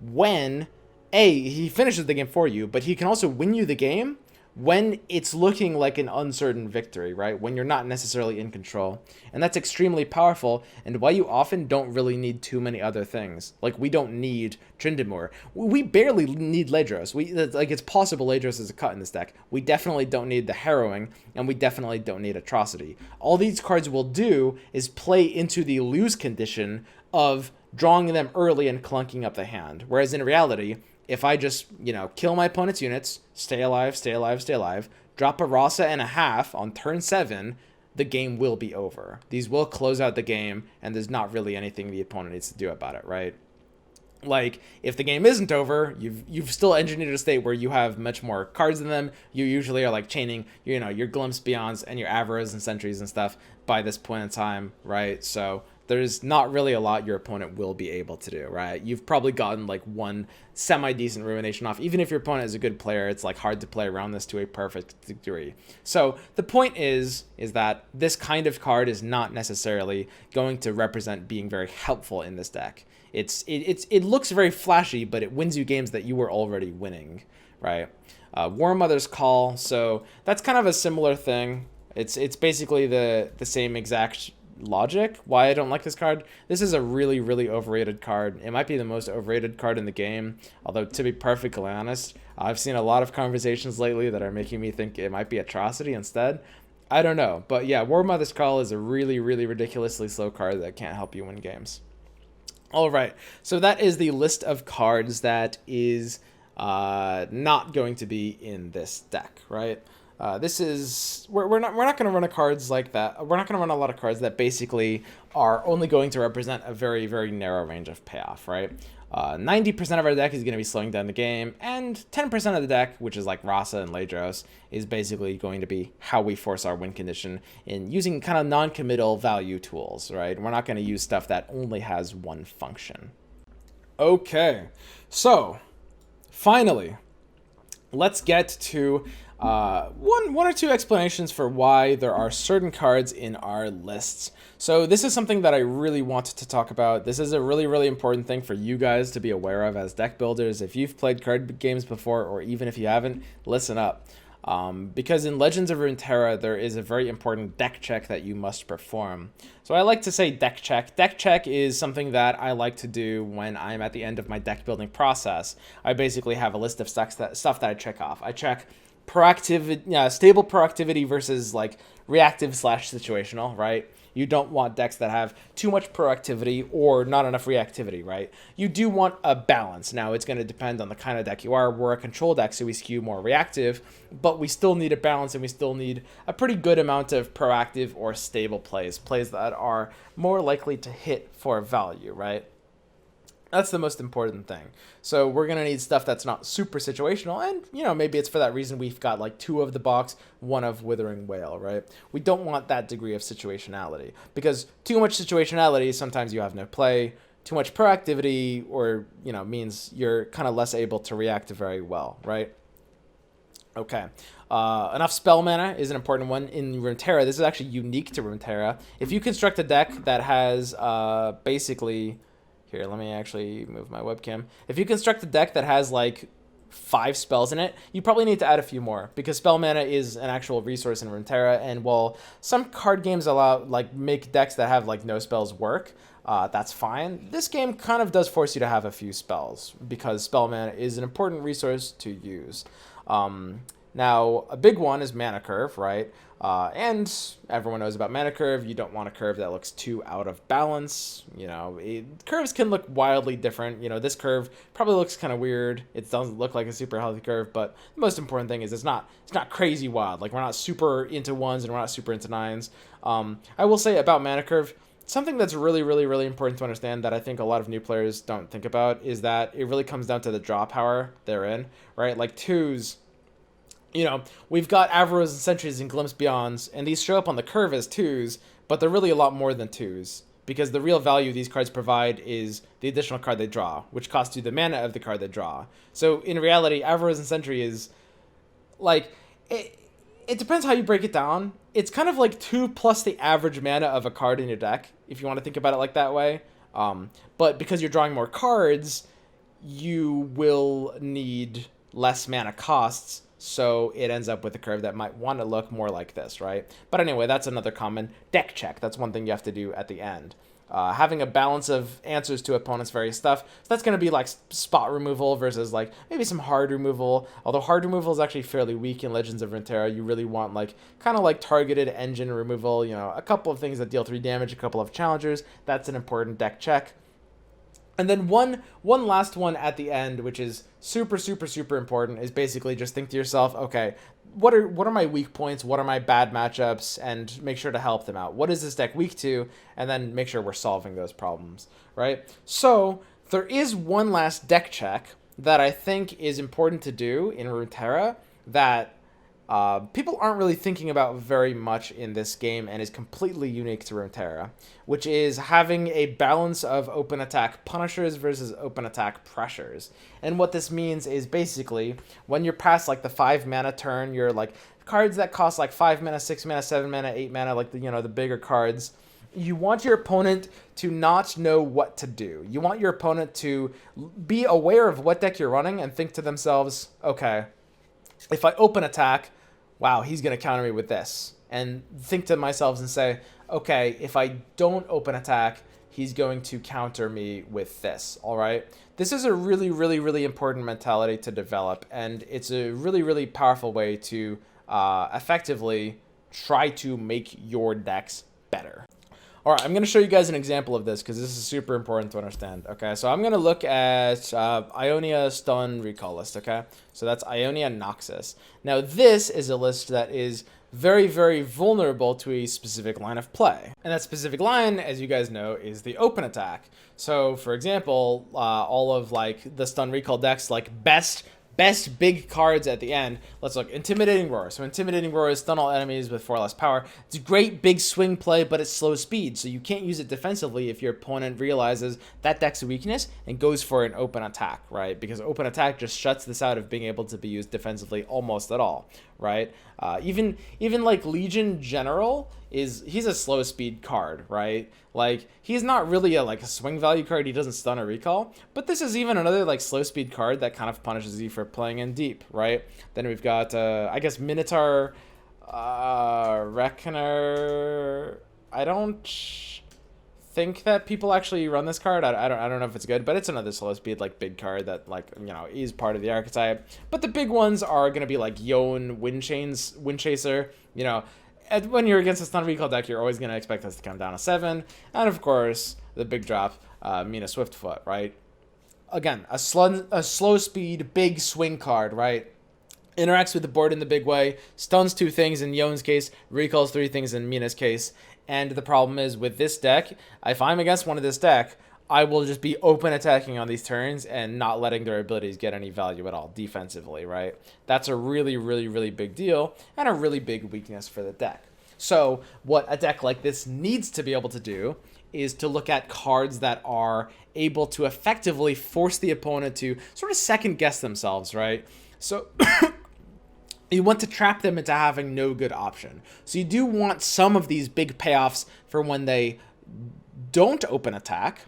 when, A, he finishes the game for you, but he can also win you the game when it's looking like an uncertain victory, right? When you're not necessarily in control. And that's extremely powerful, and why you often don't really need too many other things. Like, we don't need Tryndamere. We barely need Ledros. Like, it's possible Ledros is a cut in this deck. We definitely don't need the Harrowing, and we definitely don't need Atrocity. All these cards will do is play into the lose condition of drawing them early and clunking up the hand. Whereas in reality, if I just, you know, kill my opponent's units, stay alive, stay alive, stay alive, drop a Rasa and a half on turn 7, the game will be over. These will close out the game, and there's not really anything the opponent needs to do about it, right? Like, if the game isn't over, you've still engineered a state where you have much more cards than them. You usually are, like, chaining, you know, your Glimpse Beyonds and your Avaros and Sentries and stuff by this point in time, right? So there's not really a lot your opponent will be able to do, right? You've probably gotten like 1 semi-decent Ruination off. Even if your opponent is a good player, it's like hard to play around this to a perfect degree. So the point is that this kind of card is not necessarily going to represent being very helpful in this deck. It looks very flashy, but it wins you games that you were already winning, right? War Mother's Call, so that's kind of a similar thing. It's basically the same exact logic. Why I don't like this card: this is a really, really overrated card. It might be the most overrated card in the game, although to be perfectly honest, I've seen a lot of conversations lately that are making me think it might be Atrocity instead. I don't know, but yeah, War Mother's Call is a really, really ridiculously slow card that can't help you win games. All right, so that is the list of cards that is not going to be in this deck, right? This is we're not going to run a cards like that. We're not going to run a lot of cards that basically are only going to represent a very, very narrow range of payoff, right? 90% of our deck is going to be slowing down the game, and 10% of the deck, which is like Rasa and Ladros, is basically going to be how we force our win condition in using kind of non-committal value tools, right? We're not going to use stuff that only has one function. Okay, so finally, let's get to one or two explanations for why there are certain cards in our lists. So this is something that I really wanted to talk about. This is a really, really important thing for you guys to be aware of as deck builders. If you've played card games before, or even if you haven't, listen up. Because in Legends of Runeterra, there is a very important deck check that you must perform. So I like to say deck check. Deck check is something that I like to do when I'm at the end of my deck building process. I basically have a list of stuff that I check off. I check proactivity, stable proactivity versus like reactive / situational, right? You don't want decks that have too much proactivity or not enough reactivity, right? You do want a balance. Now, it's going to depend on the kind of deck you are. We're a control deck, so we skew more reactive, but we still need a balance, and we still need a pretty good amount of proactive or stable plays that are more likely to hit for value, right? That's the most important thing. So we're going to need stuff that's not super situational, and, maybe it's for that reason we've got like 2 of the box, 1 of Withering Wail, right? We don't want that degree of situationality, because too much situationality, sometimes you have no play. Too much proactivity, or, means you're kind of less able to react very well, right? Okay. Enough spell mana is an important one in Runeterra. This is actually unique to Runeterra. If you construct a deck that has basically... Here, let me actually move my webcam. If you construct a deck that has like 5 spells in it, you probably need to add a few more, because spell mana is an actual resource in Runeterra, and while some card games make decks that have like no spells work, that's fine. This game kind of does force you to have a few spells, because spell mana is an important resource to use. Now, a big one is mana curve, right? And everyone knows about mana curve. You don't want a curve that looks too out of balance. Curves can look wildly different. This curve probably looks kind of weird. It doesn't look like a super healthy curve, but the most important thing is it's not crazy wild. Like, we're not super into 1s and we're not super into 9s. I will say about mana curve, something that's really, really, really important to understand that I think a lot of new players don't think about is that it really comes down to the draw power they're in, right? Like 2s... we've got Avaros and Sentries and Glimpse Beyonds, and these show up on the curve as 2s, but they're really a lot more than 2s, because the real value these cards provide is the additional card they draw, which costs you the mana of the card they draw. So in reality, Avaros and Sentry is, like, it depends how you break it down. It's kind of like 2 plus the average mana of a card in your deck, if you want to think about it like that way. But because you're drawing more cards, you will need less mana costs, so it ends up with a curve that might want to look more like this, right? But anyway, that's another common deck check. That's one thing you have to do at the end. Having a balance of answers to opponents' various stuff. So that's going to be like spot removal versus like maybe some hard removal. Although hard removal is actually fairly weak in Legends of Runeterra. You really want like kind of like targeted engine removal. A couple of things that deal 3 damage, a couple of challengers. That's an important deck check. And then one last one at the end, which is super, super, super important, is basically just think to yourself, okay, what are my weak points? What are my bad matchups? And make sure to help them out. What is this deck weak to? And then make sure we're solving those problems, right? So there is one last deck check that I think is important to do in Runeterra that people aren't really thinking about very much in this game, and is completely unique to Runeterra, which is having a balance of open attack punishers versus open attack pressures. And what this means is basically when you're past like the 5 mana turn, you're like cards that cost like 5 mana, 6 mana, 7 mana, 8 mana, like the bigger cards. You want your opponent to not know what to do. You want your opponent to be aware of what deck you're running and think to themselves, okay, if I open attack, wow, he's going to counter me with this. And think to myself and say, okay, if I don't open attack, he's going to counter me with this, all right? This is a really, really, really important mentality to develop, and it's a really, really powerful way to effectively try to make your decks better. All right, I'm going to show you guys an example of this because this is super important to understand. Okay, so I'm going to look at Ionia Stun Recall list, okay? So that's Ionia Noxus. Now, this is a list that is very, very vulnerable to a specific line of play. And that specific line, as you guys know, is the open attack. So, for example, all of like the Stun Recall decks, like best big cards at the end. Let's look. Intimidating Roar. So Intimidating Roar is stun all enemies with 4 less power. It's a great big swing play, but it's slow speed, so you can't use it defensively if your opponent realizes that deck's a weakness and goes for an open attack, right? Because open attack just shuts this out of being able to be used defensively almost at all, right? Even like Legion General he's a slow speed card, right? Like he's not really a swing value card. He doesn't stun or recall, but this is even another like slow speed card that kind of punishes you for playing in deep, right? Then we've got I guess Minotaur Reckoner. I don't think that people actually run this card. I don't know if it's good, but it's another slow speed like big card that is part of the archetype. But the big ones are gonna be like Yon Windchaser, when you're against a stun recall deck, you're always going to expect us to come down to 7. And of course, the big drop, Mina Swiftfoot, right? Again, a slow speed, big swing card, right? Interacts with the board in the big way, stuns 2 things in Yon's case, recalls 3 things in Mina's case. And the problem is with this deck, if I'm against one of this deck, I will just be open attacking on these turns and not letting their abilities get any value at all defensively, right? That's a really, really, really big deal and a really big weakness for the deck. So what a deck like this needs to be able to do is to look at cards that are able to effectively force the opponent to sort of second guess themselves, right? So you want to trap them into having no good option. So you do want some of these big payoffs for when they don't open attack,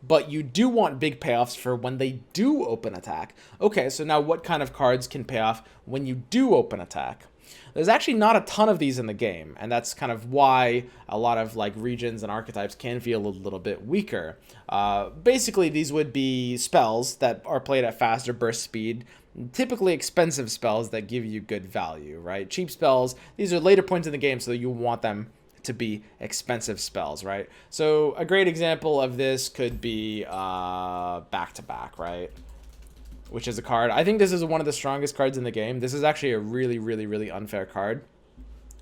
but you do want big payoffs for when they do open attack. Okay, so now what kind of cards can pay off when you do open attack? There's actually not a ton of these in the game, and that's kind of why a lot of regions and archetypes can feel a little bit weaker. Basically, these would be spells that are played at faster burst speed, typically expensive spells that give you good value, right? Cheap spells, these are later points in the game, so you want them to be expensive spells, right? So a great example of this could be Back to Back, right? Which is a card. I think this is one of the strongest cards in the game. This is actually a really, really, really unfair card.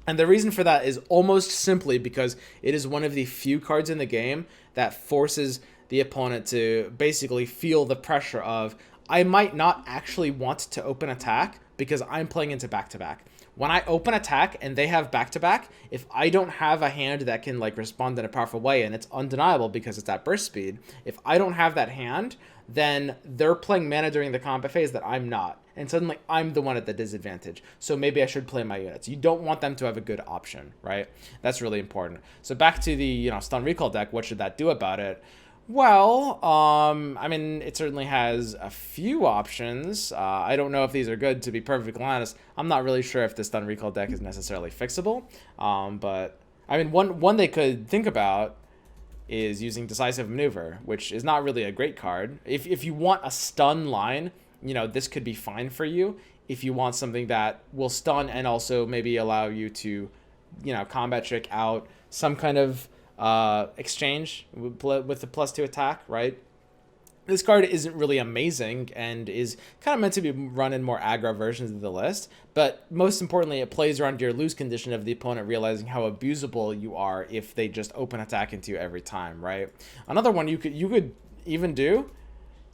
And the reason for that is almost simply because it is one of the few cards in the game that forces the opponent to basically feel the pressure of, I might not actually want to open attack because I'm playing into back-to-back. When I open attack and they have back-to-back, if I don't have a hand that can respond in a powerful way, and it's undeniable because it's at burst speed, if I don't have that hand, then they're playing mana during the combat phase that I'm not. And suddenly I'm the one at the disadvantage. So maybe I should play my units. You don't want them to have a good option, right? That's really important. So back to the stun recall deck, what should that do about it? Well, I mean, it certainly has a few options. I don't know if these are good, to be perfectly honest. I'm not really sure if the stun recall deck is necessarily fixable. But I mean, one they could think about is using Decisive Maneuver, which is not really a great card. If you want a stun line, this could be fine for you. If you want something that will stun and also maybe allow you to, combat trick out some kind of exchange with the +2 attack, right? This card isn't really amazing and is kind of meant to be run in more aggro versions of the list, but most importantly, it plays around your lose condition of the opponent realizing how abusable you are if they just open attack into you every time, right? Another one you could even do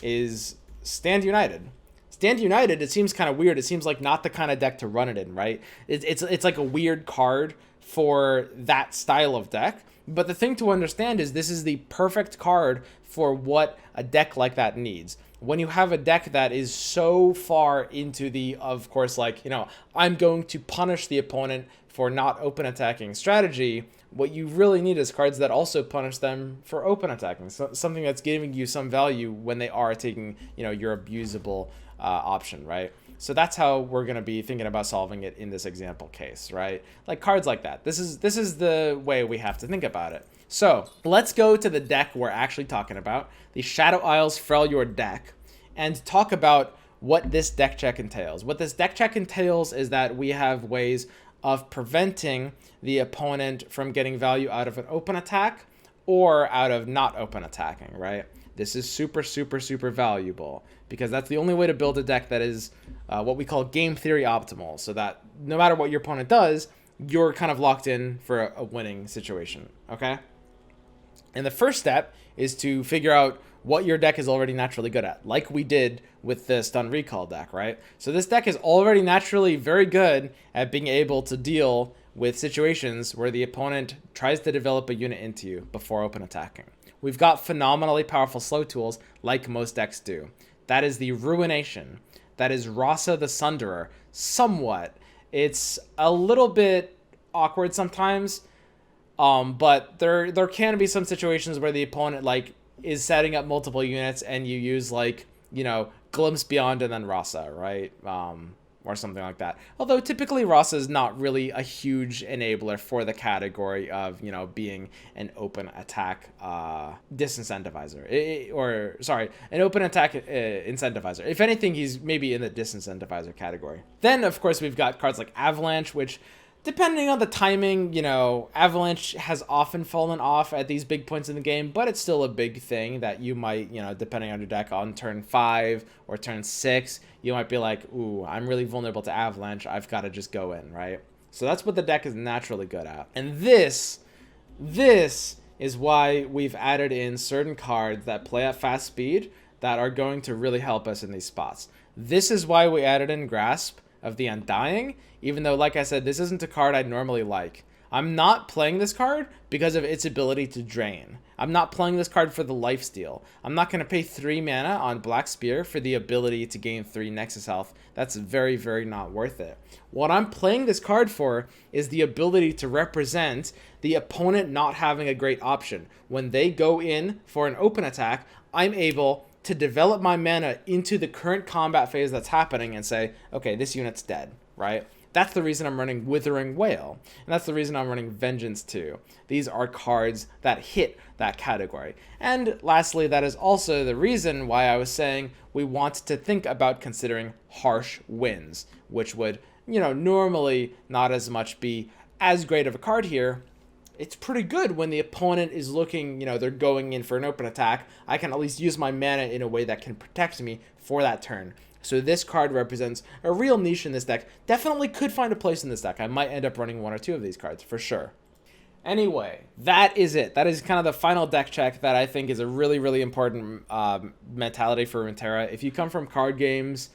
is Stand United. Stand United, it seems kind of weird. It seems like not the kind of deck to run it in, right? It's like a weird card for that style of deck. But the thing to understand is this is the perfect card for what a deck like that needs. When you have a deck that is so far into the, of course, like, you know, I'm going to punish the opponent for not open attacking strategy, what you really need is cards that also punish them for open attacking. So something that's giving you some value when they are taking, you know, your abusable option, right? So that's how we're going to be thinking about solving it in this example case, right? Like cards like that. This is the way we have to think about it. So let's go to the deck we're actually talking about, the Shadow Isles Freljord deck, and talk about what this deck check entails. What this deck check entails is that we have ways of preventing the opponent from getting value out of an open attack or out of not open attacking, right? This is super, super, super valuable because that's the only way to build a deck that is what we call game theory optimal, so that no matter what your opponent does, you're kind of locked in for a winning situation, okay? And the first step is to figure out what your deck is already naturally good at, like we did with the Stun Recall deck, right? So this deck is already naturally very good at being able to deal with situations where the opponent tries to develop a unit into you before open attacking. We've got phenomenally powerful slow tools like most decks do. That is the Ruination. That is Rasa the Sunderer. Somewhat. It's a little bit awkward sometimes, but there can be some situations where the opponent like is setting up multiple units and you use like, you know, Glimpse Beyond and then Rasa, right? Or something like that. Although typically Rasa is not really a huge enabler for the category of, you know, being an open attack disincentivizer. An open attack incentivizer. If anything, he's maybe in the disincentivizer category. Then, of course, we've got cards like Avalanche, which, depending on the timing, you know, Avalanche has often fallen off at these big points in the game, but it's still a big thing that you might, you know, depending on your deck on turn 5 or turn 6, you might be like, ooh, I'm really vulnerable to Avalanche. I've got to just go in, right? So that's what the deck is naturally good at. And this is why we've added in certain cards that play at fast speed that are going to really help us in these spots. This is why we added in Grasp of the Undying, even though, like I said, this isn't a card I'd normally like. I'm not playing this card because of its ability to drain. I'm not playing this card for the lifesteal. I'm not going to pay 3 mana on Black Spear for the ability to gain 3 Nexus health. That's very, very not worth it. What I'm playing this card for is the ability to represent the opponent not having a great option. When they go in for an open attack, I'm able to develop my mana into the current combat phase that's happening and say, okay, this unit's dead, right? That's the reason I'm running Withering Wail, and that's the reason I'm running Vengeance too. These are cards that hit that category. And lastly, that is also the reason why I was saying we want to think about considering Harsh Winds, which would, you know, normally not as much be as great of a card here. It's pretty good when the opponent is looking, you know, they're going in for an open attack. I can at least use my mana in a way that can protect me for that turn. So this card represents a real niche in this deck. Definitely could find a place in this deck. I might end up running 1 or 2 of these cards for sure. Anyway, that is it. That is kind of the final deck check that I think is a really, really important mentality for Runeterra. If you come from card games,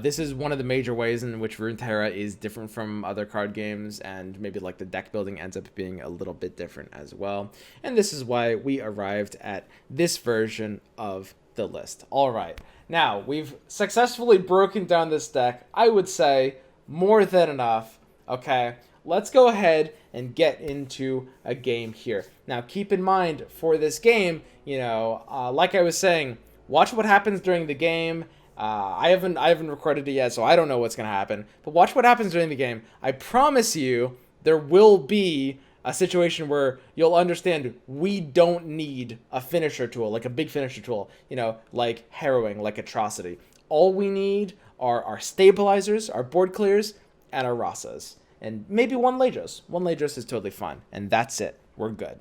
this is one of the major ways in which Runeterra is different from other card games, and maybe like the deck building ends up being a little bit different as well. And this is why we arrived at this version of the list. All right, now we've successfully broken down this deck. I would say more than enough. Okay, let's go ahead and get into a game here. Now keep in mind for this game, you know, like I was saying, watch what happens during the game. I haven't recorded it yet, so I don't know what's gonna happen. But watch what happens during the game. I promise you, there will be a situation where you'll understand we don't need a finisher tool, like a big finisher tool, you know, like Harrowing, like Atrocity. All we need are our stabilizers, our board clears, and our Rasas. And maybe 1 Lagos. 1 Lagos is totally fine. And that's it. We're good.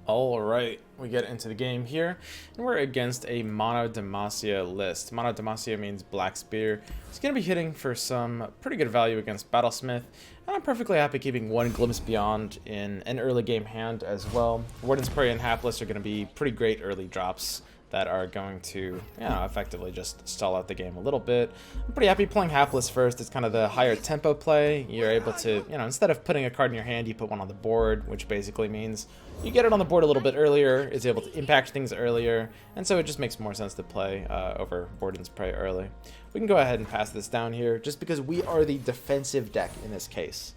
All right, we get into the game here, and we're against a Mono Demacia list. Mono Demacia means Black Spear. It's going to be hitting for some pretty good value against Battlesmith, and I'm perfectly happy keeping 1 Glimpse Beyond in an early game hand as well. Warden's Prey and Hapless are going to be pretty great early drops that are going to, you know, effectively just stall out the game a little bit. I'm pretty happy playing Hapless first. It's kind of the higher tempo play. You're able to, you know, instead of putting a card in your hand, you put one on the board, which basically means you get it on the board a little bit earlier, it's able to impact things earlier, and so it just makes more sense to play over Borden's Prey early. We can go ahead and pass this down here, just because we are the defensive deck in this case.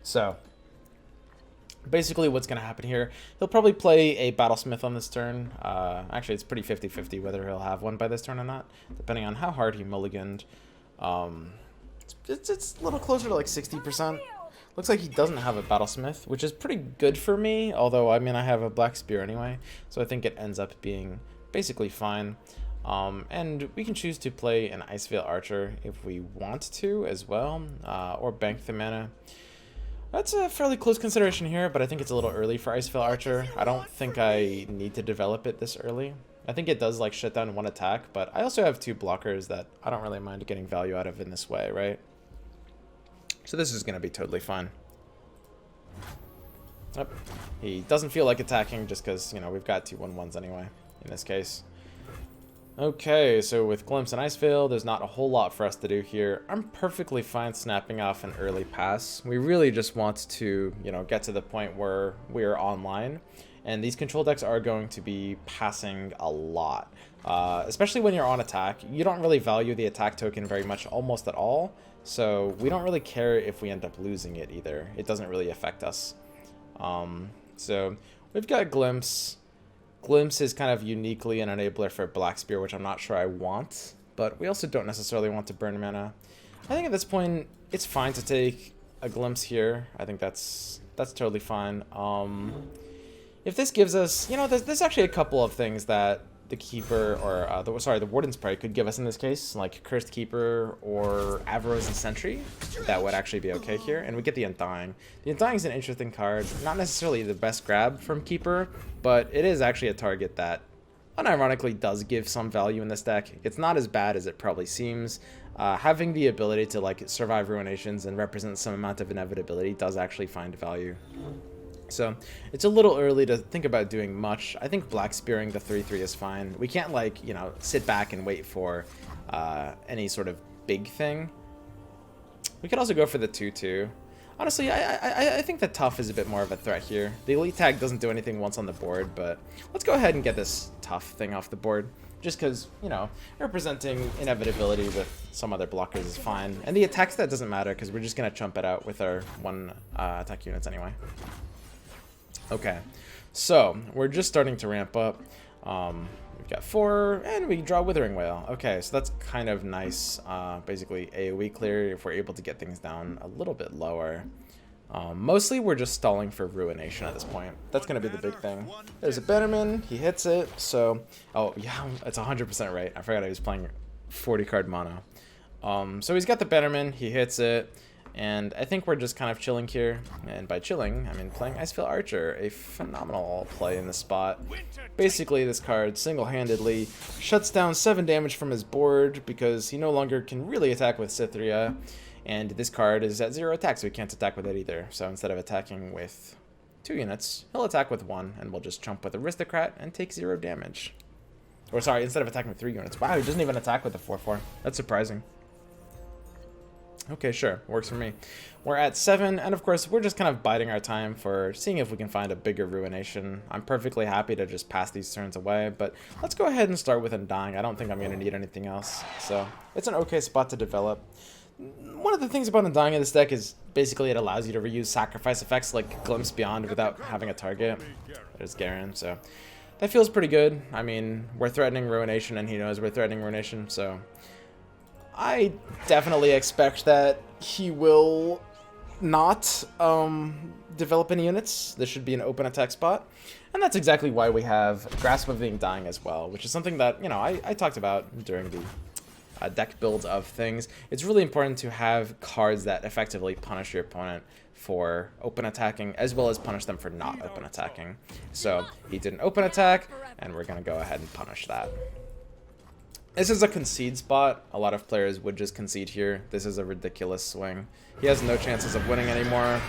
So basically what's going to happen here, he'll probably play a Battlesmith on this turn. Actually, it's pretty 50-50 whether he'll have one by this turn or not, depending on how hard he mulliganed. It's a little closer to like 60%. Looks like he doesn't have a Battlesmith, which is pretty good for me, although, I mean, I have a Black Spear anyway, so I think it ends up being basically fine. And we can choose to play an Iceveil Archer if we want to as well, or bank the mana. That's a fairly close consideration here, but I think it's a little early for Iceveil Archer. I don't think I need to develop it this early. I think it does like shut down one attack, but I also have two blockers that I don't really mind getting value out of in this way, right? So this is going to be totally fine. Yep. He doesn't feel like attacking just because, you know, we've got two 1/1s anyway in this case. Okay, so with Glimpse and Iceveil, there's not a whole lot for us to do here. I'm perfectly fine snapping off an early pass. We really just want to, you know, get to the point where we're online. And these control decks are going to be passing a lot. Especially when you're on attack. You don't really value the attack token very much, almost at all. So we don't really care if we end up losing it either. It doesn't really affect us. So we've got Glimpse. Glimpse is kind of uniquely an enabler for Black Spear, which I'm not sure I want. But we also don't necessarily want to burn mana. I think at this point, it's fine to take a Glimpse here. I think that's totally fine. If this gives us, you know, there's actually a couple of things that the Keeper, or the Warden's Prey could give us in this case, like Cursed Keeper or Avaro's and Sentry. That would actually be okay here, and we get the Undying. The Undying is an interesting card, not necessarily the best grab from Keeper, but it is actually a target that unironically does give some value in this deck. It's not as bad as it probably seems. Having the ability to like survive Ruinations and represent some amount of inevitability does actually find value. So it's a little early to think about doing much. I think Black Spearing the 3/3 is fine. We can't, like, you know, sit back and wait for any sort of big thing. We could also go for the 2/2. Honestly, I think the Tough is a bit more of a threat here. The Elite Tag doesn't do anything once on the board, but let's go ahead and get this Tough thing off the board. Just because, you know, representing inevitability with some other blockers is fine. And the attack stat doesn't matter because we're just going to chump it out with our one attack units anyway. Okay, so we're just starting to ramp up. We've got 4, and we draw Withering Wail. Okay, so that's kind of nice. Basically, AoE clear if we're able to get things down a little bit lower. Mostly, we're just stalling for Ruination at this point. That's going to be the big thing. There's a Bannerman. He hits it. So, oh, yeah, it's 100% right. I forgot I was playing 40-card mono. So he's got the Bannerman. He hits it. And I think we're just kind of chilling here. And by chilling, I mean playing Iceveil Archer, a phenomenal play in this spot. Basically, this card single-handedly shuts down 7 damage from his board because he no longer can really attack with Cytheria. And this card is at 0 attack, so he can't attack with it either. So instead of attacking with 2 units, he'll attack with 1, and we'll just jump with Aristocrat and take 0 damage. Or sorry, instead of attacking with 3 units. Wow, he doesn't even attack with the 4/4. That's surprising. Okay, sure. Works for me. We're at 7, and of course, we're just kind of biding our time for seeing if we can find a bigger Ruination. I'm perfectly happy to just pass these turns away, but let's go ahead and start with Undying. I don't think I'm going to need anything else, so it's an okay spot to develop. One of the things about Undying in this deck is basically it allows you to reuse sacrifice effects like Glimpse Beyond without having a target. There's Garen, so that feels pretty good. I mean, we're threatening Ruination, and he knows we're threatening Ruination, so I definitely expect that he will not develop any units. This should be an open attack spot. And that's exactly why we have Grasp of the Undying as well, which is something that, you know, I talked about during the deck build of things. It's really important to have cards that effectively punish your opponent for open attacking, as well as punish them for not open attacking. So he did an open attack, and we're going to go ahead and punish that. This is a concede spot. A lot of players would just concede here. This is a ridiculous swing. He has no chances of winning anymore.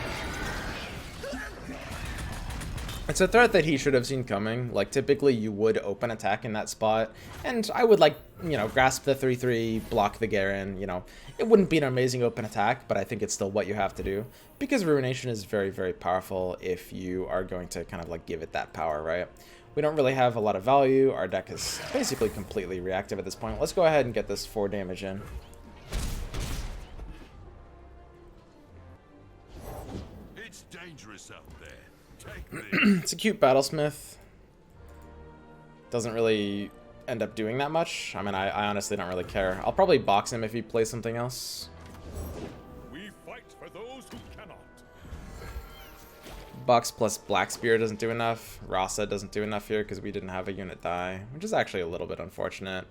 It's a threat that he should have seen coming. Like, typically you would open attack in that spot, and I would, like, you know, grasp the 3/3, block the Garen, you know. It wouldn't be an amazing open attack, but I think it's still what you have to do, because Ruination is very, very powerful if you are going to kind of, like, give it that power, right? We don't really have a lot of value. Our deck is basically completely reactive at this point. Let's go ahead and get this 4 damage in. It's dangerous out there. It's a cute Battlesmith. Doesn't really end up doing that much. I mean, I honestly don't really care. I'll probably box him if he plays something else. We fight for those who cannot. Box plus Black Spear doesn't do enough. Rasa doesn't do enough here because we didn't have a unit die, which is actually a little bit unfortunate.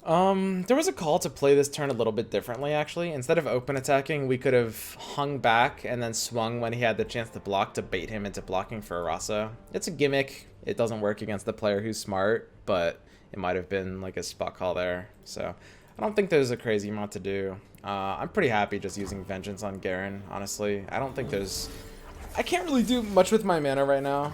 There was a call to play this turn a little bit differently, actually. Instead of open attacking, we could have hung back and then swung when he had the chance to block to bait him into blocking for a Rasa. It's a gimmick. It doesn't work against the player who's smart, but it might have been like a spot call there. So I don't think there's a crazy amount to do. I'm pretty happy just using Vengeance on Garen, honestly. I don't think there's... I can't really do much with my mana right now.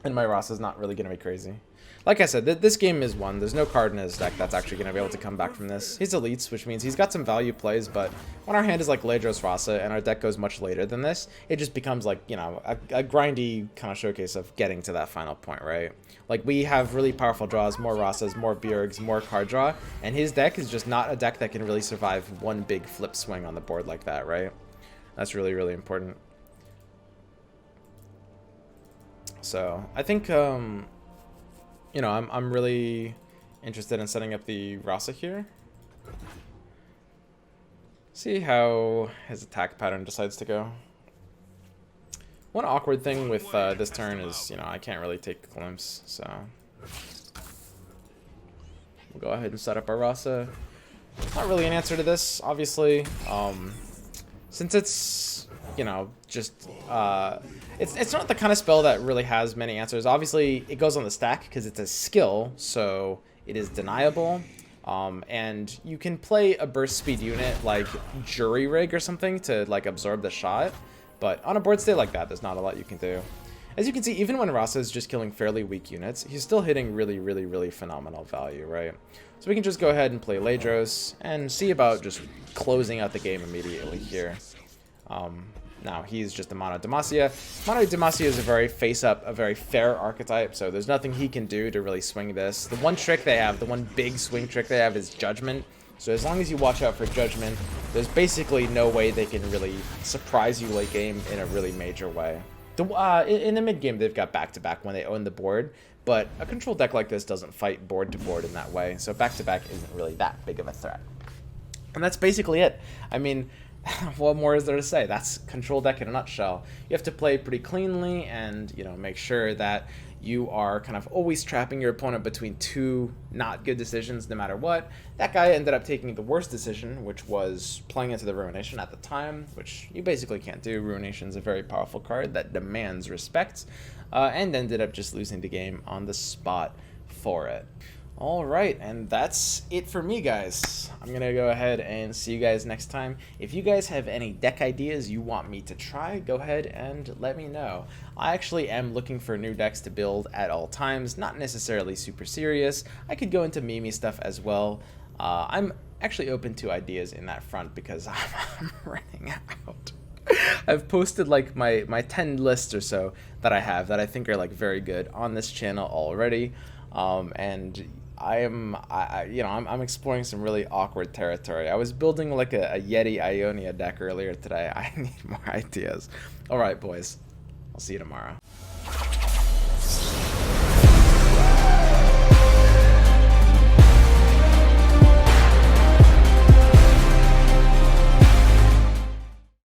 And my Rasa's not really going to be crazy. Like I said, this game is won. There's no card in his deck that's actually going to be able to come back from this. He's elites, which means he's got some value plays, but when our hand is like Ledros Rasa and our deck goes much later than this, it just becomes like, you know, a grindy kind of showcase of getting to that final point, right? Like, we have really powerful draws, more Rasas, more Bjergs, more card draw, and his deck is just not a deck that can really survive one big flip swing on the board like that, right? That's really, really important. So, I think, you know, I'm really interested in setting up the Rasa here. See how his attack pattern decides to go. One awkward thing with this turn is, you know, I can't really take a glimpse, so we'll go ahead and set up our Rasa. Not really an answer to this, obviously. Since it's, you know, just it's not the kind of spell that really has many answers. Obviously, it goes on the stack because it's a skill, so it is deniable. And you can play a burst speed unit like Jury Rig or something to like absorb the shot. But on a board state like that, there's not a lot you can do. As you can see, even when Rasa is just killing fairly weak units, he's still hitting really, really, really phenomenal value, right? So we can just go ahead and play Ledros and see about just closing out the game immediately here. Now, he's just a Mono Demacia. Mono Demacia is a very face-up, a very fair archetype, so there's nothing he can do to really swing this. The one trick they have, the one big swing trick they have is Judgment. So as long as you watch out for Judgment, there's basically no way they can really surprise you late game in a really major way. In the mid game, they've got back-to-back when they own the board, but a control deck like this doesn't fight board-to-board in that way, so back-to-back isn't really that big of a threat. And that's basically it. I mean, what more is there to say? That's control deck in a nutshell. You have to play pretty cleanly and, you know, make sure that you are kind of always trapping your opponent between two not good decisions no matter what. That guy ended up taking the worst decision, which was playing into the Ruination at the time, which you basically can't do. Ruination's a very powerful card that demands respect, and ended up just losing the game on the spot for it. Alright, and that's it for me, guys. I'm gonna go ahead and see you guys next time. If you guys have any deck ideas you want me to try, go ahead and let me know. I actually am looking for new decks to build at all times, not necessarily super serious. I could go into meme stuff as well. I'm actually open to ideas in that front because I'm running out. I've posted like my 10 lists or so that I have that I think are like very good on this channel already. And I'm exploring some really awkward territory. I was building like a Yeti Ionia deck earlier today. I need more ideas. All right, boys. I'll see you tomorrow.